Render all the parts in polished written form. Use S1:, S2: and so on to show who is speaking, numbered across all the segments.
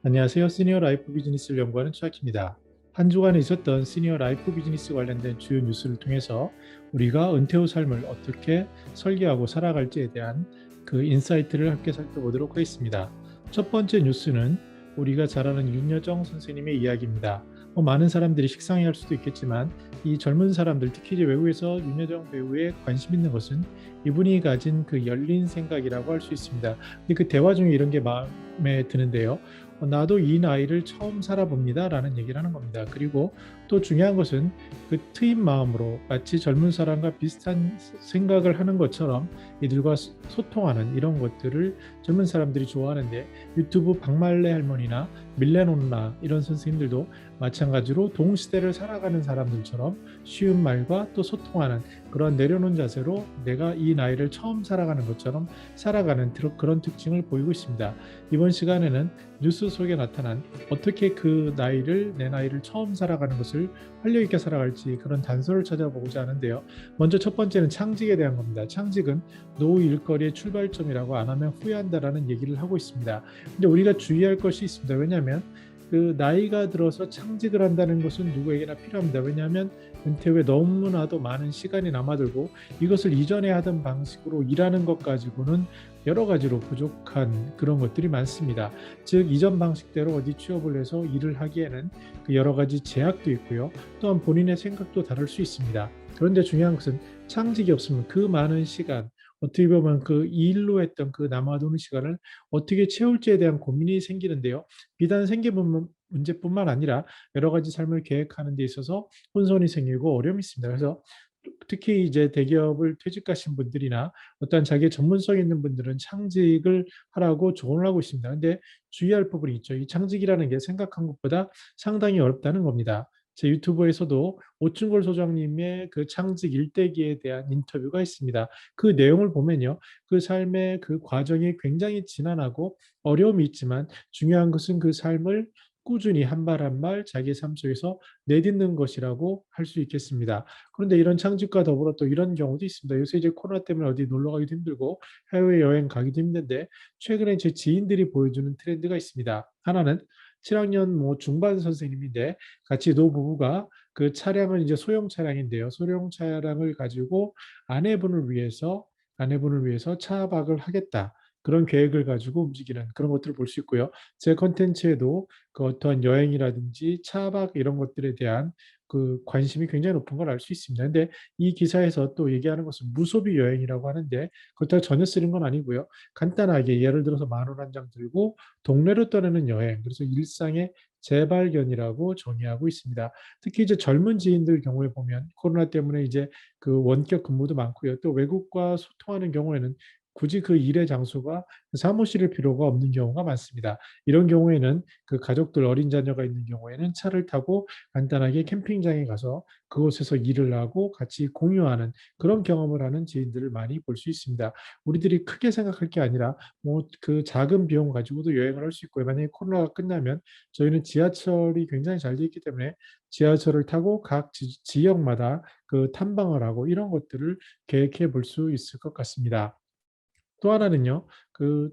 S1: 안녕하세요. 시니어 라이프 비즈니스를 연구하는 최학입니다. 한 주간에 있었던 시니어 라이프 비즈니스 관련된 주요 뉴스를 통해서 우리가 은퇴 후 삶을 어떻게 설계하고 살아갈지에 대한 그 인사이트를 함께 살펴보도록 하겠습니다. 첫 번째 뉴스는 우리가 잘 아는 윤여정 선생님의 이야기입니다. 많은 사람들이 식상해할 수도 있겠지만 이 젊은 사람들, 특히 이제 외국에서 윤여정 배우에 관심 있는 것은 이분이 가진 그 열린 생각이라고 할 수 있습니다. 근데 그 대화 중에 이런 게 마음에 드는데요. 나도 이 나이를 처음 살아봅니다 라는 얘기를 하는 겁니다. 그리고 또 중요한 것은 그 트인 마음으로 마치 젊은 사람과 비슷한 생각을 하는 것처럼 이들과 소통하는 이런 것들을 젊은 사람들이 좋아하는데, 유튜브 박말래 할머니나 밀레논나 이런 선생님들도 마찬가지로 동시대를 살아가는 사람들처럼 쉬운 말과 또 소통하는 그런 내려놓은 자세로 내가 이 나이를 처음 살아가는 것처럼 살아가는 그런 특징을 보이고 있습니다. 이번 시간에는 뉴스 속에 나타난 어떻게 내 나이를 처음 살아가는 것을 활력 있게 살아갈지 그런 단서를 찾아보고자 하는데요. 먼저 첫 번째는 창직에 대한 겁니다. 창직은 노후 일거리의 출발점이라고 안 하면 후회한다라는 얘기를 하고 있습니다. 근데 우리가 주의할 것이 있습니다. 왜냐하면 그 나이가 들어서 창직을 한다는 것은 누구에게나 필요합니다. 왜냐하면 은퇴 후에 너무나도 많은 시간이 남아들고 이것을 이전에 하던 방식으로 일하는 것 가지고는 여러 가지로 부족한 그런 것들이 많습니다. 즉 이전 방식대로 어디 취업을 해서 일을 하기에는 그 여러 가지 제약도 있고요. 또한 본인의 생각도 다를 수 있습니다. 그런데 중요한 것은 창직이 없으면 그 많은 시간, 어떻게 보면 그 일로 했던 그 남아도는 시간을 어떻게 채울지에 대한 고민이 생기는데요. 비단 생계분 문제뿐만 아니라 여러 가지 삶을 계획하는 데 있어서 혼선이 생기고 어려움이 있습니다. 그래서 특히 이제 대기업을 퇴직하신 분들이나 어떤 자기의 전문성 있는 분들은 창직을 하라고 조언을 하고 있습니다. 근데 주의할 부분이 있죠. 이 창직이라는 게 생각한 것보다 상당히 어렵다는 겁니다. 제 유튜브에서도 오충걸 소장님의 그 창직 일대기에 대한 인터뷰가 있습니다. 그 내용을 보면요. 그 삶의 그 과정이 굉장히 지난하고 어려움이 있지만 중요한 것은 그 삶을 꾸준히 한 발 한 발 자기 삶 속에서 내딛는 것이라고 할 수 있겠습니다. 그런데 이런 창직과 더불어 또 이런 경우도 있습니다. 요새 이제 코로나 때문에 어디 놀러 가기도 힘들고 해외여행 가기도 힘든데, 최근에 제 지인들이 보여주는 트렌드가 있습니다. 하나는 7학년 뭐 중반 선생님인데 같이 노부부가 그 차량은 이제 소형 차량인데요. 소형 차량을 가지고 아내분을 위해서 아내분을 위해서 차박을 하겠다. 그런 계획을 가지고 움직이는 그런 것들을 볼 수 있고요. 제 컨텐츠에도 그 어떠한 여행이라든지 차박 이런 것들에 대한 그 관심이 굉장히 높은 걸 알 수 있습니다. 근데 이 기사에서 또 얘기하는 것은 무소비 여행이라고 하는데 그렇다고 전혀 쓰는 건 아니고요. 간단하게 예를 들어서 10,000원 한 장 들고 동네로 떠나는 여행, 그래서 일상의 재발견이라고 정의하고 있습니다. 특히 이제 젊은 지인들 경우에 보면 코로나 때문에 이제 그 원격 근무도 많고요. 또 외국과 소통하는 경우에는 굳이 그 일의 장소가 사무실일 필요가 없는 경우가 많습니다. 이런 경우에는 그 가족들 어린 자녀가 있는 경우에는 차를 타고 간단하게 캠핑장에 가서 그곳에서 일을 하고 같이 공유하는 그런 경험을 하는 지인들을 많이 볼 수 있습니다. 우리들이 크게 생각할 게 아니라 뭐 그 작은 비용 가지고도 여행을 할 수 있고요. 만약에 코로나가 끝나면 저희는 지하철이 굉장히 잘 돼 있기 때문에 지하철을 타고 각 지역마다 그 탐방을 하고 이런 것들을 계획해 볼 수 있을 것 같습니다. 또 하나는요, 그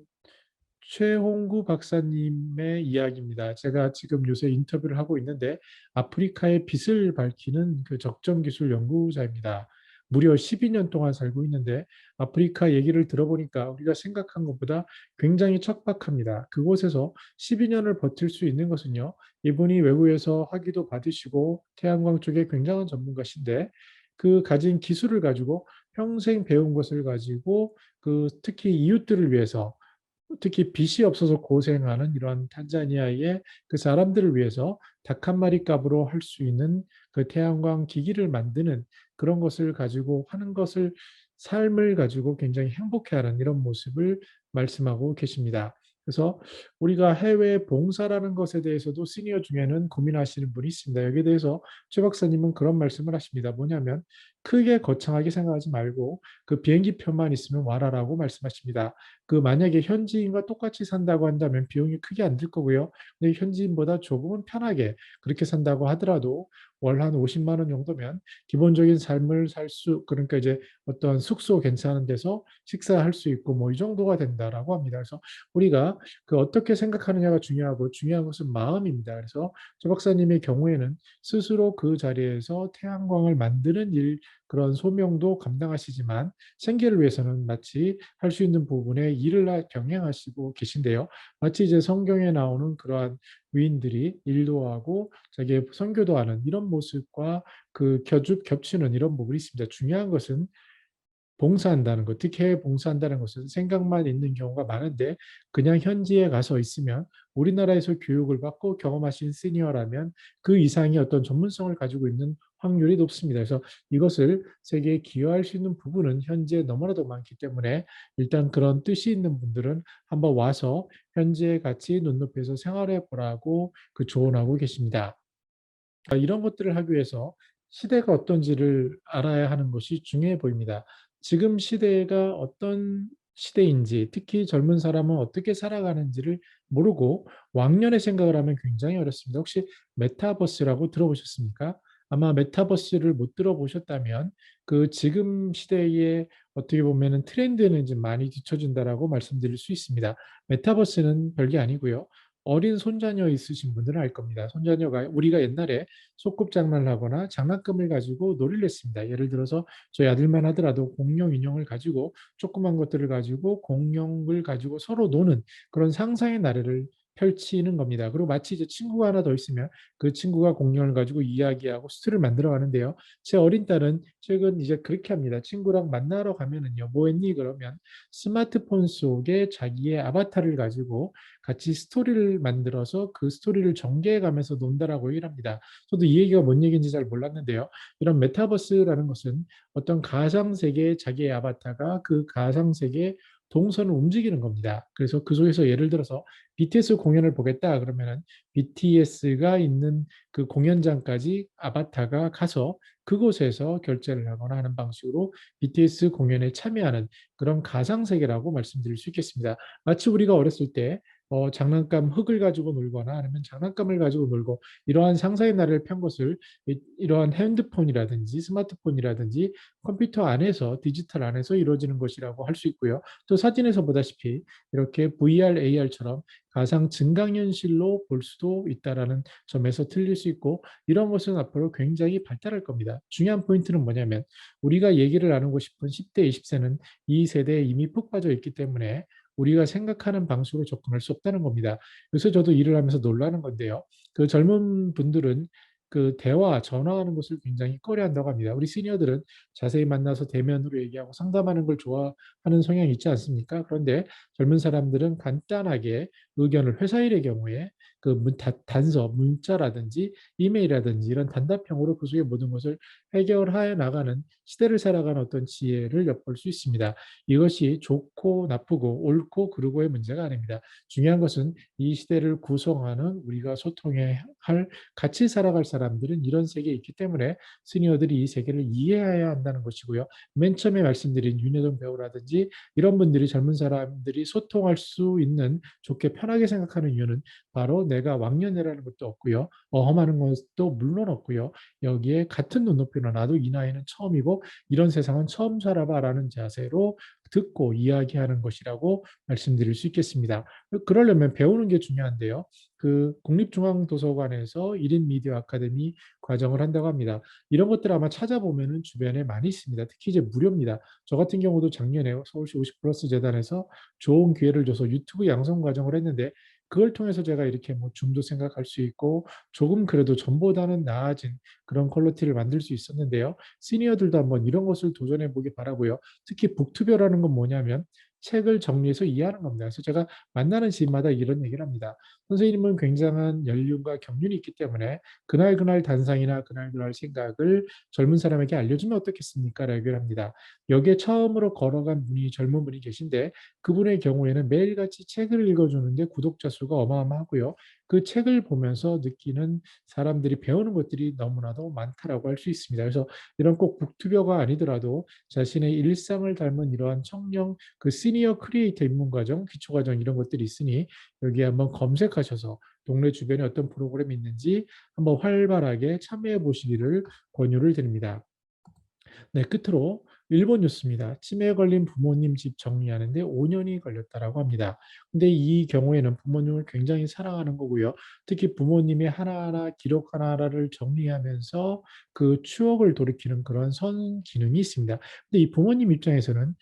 S1: 최홍구 박사님의 이야기입니다. 제가 지금 요새 인터뷰를 하고 있는데 아프리카의 빛을 밝히는 그 적정 기술 연구자입니다. 무려 12년 동안 살고 있는데 아프리카 얘기를 들어보니까 우리가 생각한 것보다 굉장히 척박합니다. 그곳에서 12년을 버틸 수 있는 것은요. 이분이 외국에서 학위도 받으시고 태양광 쪽에 굉장한 전문가신데 그 가진 기술을 가지고 평생 배운 것을 가지고 그 특히 이웃들을 위해서, 특히 빛이 없어서 고생하는 이런 탄자니아의 그 사람들을 위해서 닭 한 마리 값으로 할 수 있는 그 태양광 기기를 만드는 그런 것을 가지고 하는 것을, 삶을 가지고 굉장히 행복해하는 이런 모습을 말씀하고 계십니다. 그래서 우리가 해외 봉사라는 것에 대해서도 시니어 중에는 고민하시는 분이 있습니다. 여기에 대해서 최 박사님은 그런 말씀을 하십니다. 뭐냐면 크게 거창하게 생각하지 말고 그 비행기 표만 있으면 와라라고 말씀하십니다. 그 만약에 현지인과 똑같이 산다고 한다면 비용이 크게 안 들 거고요. 근데 현지인보다 조금은 편하게 그렇게 산다고 하더라도 월 한 50만 원 정도면 기본적인 삶을 살 수, 그러니까 이제 어떤 숙소 괜찮은 데서 식사할 수 있고 뭐 이 정도가 된다라고 합니다. 그래서 우리가 그 어떻게 생각하느냐가 중요하고 중요한 것은 마음입니다. 그래서 조 박사님의 경우에는 스스로 그 자리에서 태양광을 만드는 일, 그런 소명도 감당하시지만 생계를 위해서는 마치 할 수 있는 부분에 일을 병행하시고 계신데요. 마치 이제 성경에 나오는 그러한 위인들이 일도 하고 자기의 선교도 하는 이런 모습과 그 겹치는 이런 부분이 있습니다. 중요한 것은 봉사한다는 것, 특히 해외 봉사한다는 것은 생각만 있는 경우가 많은데 그냥 현지에 가서 있으면 우리나라에서 교육을 받고 경험하신 시니어라면 그 이상의 어떤 전문성을 가지고 있는 확률이 높습니다. 그래서 이것을 세계에 기여할 수 있는 부분은 현지에 너무나도 많기 때문에 일단 그런 뜻이 있는 분들은 한번 와서 현지에 같이 눈높이에서 생활해 보라고 그 조언하고 계십니다. 이런 것들을 하기 위해서 시대가 어떤지를 알아야 하는 것이 중요해 보입니다. 지금 시대가 어떤 시대인지, 특히 젊은 사람은 어떻게 살아가는지를 모르고 왕년의 생각을 하면 굉장히 어렵습니다. 혹시 메타버스라고 들어보셨습니까? 아마 메타버스를 못 들어보셨다면 그 지금 시대에 어떻게 보면은 트렌드는 좀 많이 뒤처진다라고 말씀드릴 수 있습니다. 메타버스는 별게 아니고요. 어린 손자녀 있으신 분들은 알 겁니다. 손자녀가 우리가 옛날에 소꿉장난을 하거나 장난감을 가지고 놀이를 했습니다. 예를 들어서 저희 아들만 하더라도 공룡 인형을 가지고 조그만 것들을 가지고 공룡을 가지고 서로 노는 그런 상상의 나래를 펼치는 겁니다. 그리고 마치 이제 친구가 하나 더 있으면 그 친구가 공룡을 가지고 이야기하고 스토리를 만들어 가는데요. 제 어린 딸은 최근 이제 그렇게 합니다. 친구랑 만나러 가면은요, 뭐 했니? 그러면 스마트폰 속에 자기의 아바타를 가지고 같이 스토리를 만들어서 그 스토리를 전개해 가면서 논다라고 얘기를 합니다. 저도 이 얘기가 뭔 얘기인지 잘 몰랐는데요. 이런 메타버스라는 것은 어떤 가상 세계의 자기의 아바타가 그 가상 세계의 동선을 움직이는 겁니다. 그래서 그 속에서 예를 들어서 BTS 공연을 보겠다 그러면은 BTS가 있는 그 공연장까지 아바타가 가서 그곳에서 결제를 하거나 하는 방식으로 BTS 공연에 참여하는 그런 가상 세계라고 말씀드릴 수 있겠습니다. 마치 우리가 어렸을 때 장난감 흙을 가지고 놀거나 아니면 장난감을 가지고 놀고 이러한 상상의 나래를 편 것을 이러한 핸드폰이라든지 스마트폰이라든지 컴퓨터 안에서 디지털 안에서 이루어지는 것이라고 할 수 있고요. 또 사진에서 보다시피 이렇게 VR, AR처럼 가상 증강현실로 볼 수도 있다라는 점에서 틀릴 수 있고 이런 것은 앞으로 굉장히 발달할 겁니다. 중요한 포인트는 뭐냐면 우리가 얘기를 나누고 싶은 10대, 20세는 이 세대에 이미 푹 빠져 있기 때문에 우리가 생각하는 방식으로 접근할 수 없다는 겁니다. 요새 저도 일을 하면서 놀라는 건데요. 그 젊은 분들은 그 대화, 전화하는 것을 굉장히 꺼려한다고 합니다. 우리 시니어들은 자세히 만나서 대면으로 얘기하고 상담하는 걸 좋아하는 성향이 있지 않습니까? 그런데 젊은 사람들은 간단하게 의견을 회사 일의 경우에 그 단서, 문자라든지 이메일이라든지 이런 단답형으로 그 속의 모든 것을 해결하여 나가는 시대를 살아가는 어떤 지혜를 엿볼 수 있습니다. 이것이 좋고 나쁘고 옳고 그르고의 문제가 아닙니다. 중요한 것은 이 시대를 구성하는 우리가 소통해야 할 같이 살아갈 사람들은 이런 세계에 있기 때문에 시니어들이 이 세계를 이해해야 한다는 것이고요. 맨 처음에 말씀드린 윤여동 배우라든지 이런 분들이 젊은 사람들이 소통할 수 있는 좋게 편하게 생각하는 이유는 바로 내가 왕년이라는 것도 없고요. 어험하는 것도 물론 없고요. 여기에 같은 눈높이로 나도 이 나이는 처음이고 이런 세상은 처음 살아봐라는 자세로 듣고 이야기하는 것이라고 말씀드릴 수 있겠습니다. 그러려면 배우는 게 중요한데요. 그 국립중앙도서관에서 1인 미디어 아카데미 과정을 한다고 합니다. 이런 것들 아마 찾아보면은 주변에 많이 있습니다. 특히 이제 무료입니다. 저 같은 경우도 작년에 서울시 50 플러스 재단에서 좋은 기회를 줘서 유튜브 양성 과정을 했는데 그걸 통해서 제가 이렇게 뭐 줌도 생각할 수 있고 조금 그래도 전보다는 나아진 그런 퀄리티를 만들 수 있었는데요. 시니어들도 한번 이런 것을 도전해 보기 바라고요. 특히 북투벼라는 건 뭐냐면 책을 정리해서 이해하는 겁니다. 그래서 제가 만나는 시마다 이런 얘기를 합니다. 선생님은 굉장한 연륜과 경륜이 있기 때문에 그날 단상이나 그날 생각을 젊은 사람에게 알려주면 어떻겠습니까? 라고 얘기를 합니다. 여기에 처음으로 걸어간 분이 젊은 분이 계신데 그분의 경우에는 매일같이 책을 읽어주는데 구독자 수가 어마어마하고요. 그 책을 보면서 느끼는 사람들이 배우는 것들이 너무나도 많다라고 할 수 있습니다. 그래서 이런 꼭 북튜버가 아니더라도 자신의 일상을 닮은 이러한 청년 그 시니어 크리에이터 입문과정, 기초과정 이런 것들이 있으니 여기에 한번 검색하셔서 동네 주변에 어떤 프로그램이 있는지 한번 활발하게 참여해 보시기를 권유를 드립니다. 네, 끝으로 일본 뉴스입니다. 치매에 걸린 부모님 집 정리하는데 5년이 걸렸다라고 합니다. 근데 이 경우에는 부모님을 굉장히 사랑하는 거고요. 특히 부모님의 하나하나 기록 하나하나를 정리하면서 그 추억을 돌이키는 그런 선 기능이 있습니다. 근데 이 부모님 입장에서는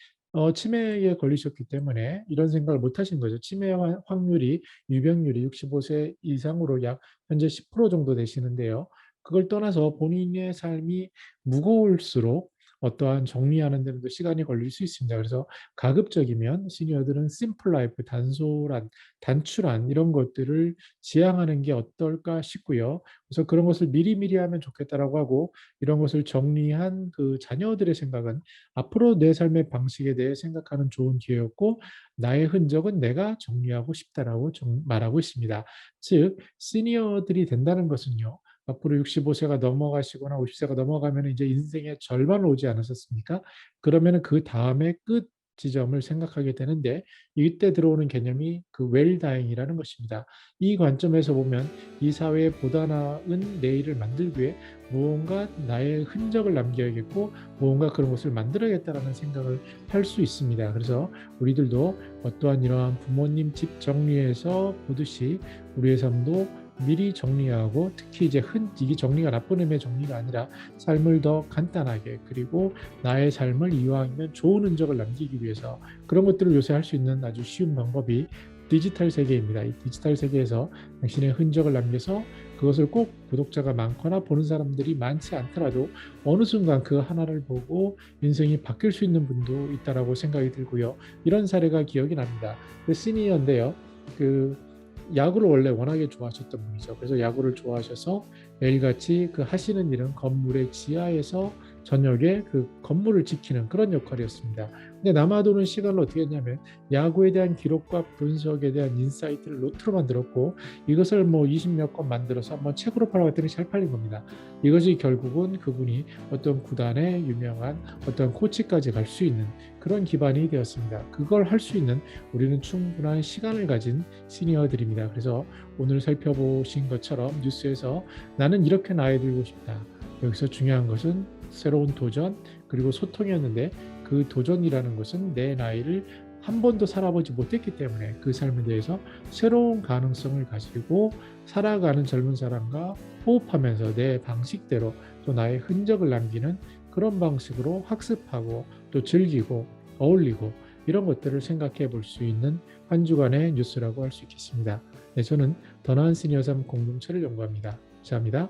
S1: 치매에 걸리셨기 때문에 이런 생각을 못 하신 거죠. 치매 확률이 유병률이 65세 이상으로 약 현재 10% 정도 되시는데요. 그걸 떠나서 본인의 삶이 무거울수록 어떠한 정리하는 데도 시간이 걸릴 수 있습니다. 그래서 가급적이면 시니어들은 심플 라이프, 단솔한, 단출한 이런 것들을 지향하는 게 어떨까 싶고요. 그래서 그런 것을 미리미리 하면 좋겠다라고 하고 이런 것을 정리한 그 자녀들의 생각은 앞으로 내 삶의 방식에 대해 생각하는 좋은 기회였고 나의 흔적은 내가 정리하고 싶다라고 말하고 있습니다. 즉 시니어들이 된다는 것은요. 앞으로 65세가 넘어가시거나 50세가 넘어가면 이제 인생의 절반 오지 않으셨습니까? 그러면 그 다음에 끝 지점을 생각하게 되는데 이때 들어오는 개념이 그 웰다잉이라는 것입니다. 이 관점에서 보면 이 사회에 보다 나은 내일을 만들기 위해 무언가 나의 흔적을 남겨야겠고 무언가 그런 것을 만들어야겠다라는 생각을 할 수 있습니다. 그래서 우리들도 어떠한 이러한 부모님 집 정리해서 보듯이 우리의 삶도 미리 정리하고 특히 이제 이게 정리가 나쁜 의미의 정리가 아니라 삶을 더 간단하게 그리고 나의 삶을 이왕이면 좋은 흔적을 남기기 위해서 그런 것들을 요새 할 수 있는 아주 쉬운 방법이 디지털 세계입니다. 이 디지털 세계에서 당신의 흔적을 남겨서 그것을 꼭 구독자가 많거나 보는 사람들이 많지 않더라도 어느 순간 그 하나를 보고 인생이 바뀔 수 있는 분도 있다라고 생각이 들고요. 이런 사례가 기억이 납니다. 그 시니어인데요. 그 야구를 원래 워낙에 좋아하셨던 분이죠. 그래서 야구를 좋아하셔서 매일같이 그 하시는 일은 건물의 지하에서 저녁에 그 건물을 지키는 그런 역할이었습니다. 근데 남아도는 시간을 어떻게 했냐면 야구에 대한 기록과 분석에 대한 인사이트를 노트로 만들었고 이것을 뭐 20몇 권 만들어서 한번 책으로 팔아고 했더니 잘 팔린 겁니다. 이것이 결국은 그분이 어떤 구단의 유명한 어떤 코치까지 갈 수 있는 그런 기반이 되었습니다. 그걸 할 수 있는 우리는 충분한 시간을 가진 시니어들입니다. 그래서 오늘 살펴보신 것처럼 뉴스에서 나는 이렇게 나이 들고 싶다. 여기서 중요한 것은 새로운 도전 그리고 소통이었는데 그 도전이라는 것은 내 나이를 한 번도 살아보지 못했기 때문에 그 삶에 대해서 새로운 가능성을 가지고 살아가는 젊은 사람과 호흡하면서 내 방식대로 또 나의 흔적을 남기는 그런 방식으로 학습하고 또 즐기고 어울리고 이런 것들을 생각해 볼 수 있는 한 주간의 뉴스라고 할 수 있겠습니다. 네, 저는 더 나은 시니어 삶 공동체를 연구합니다. 감사합니다.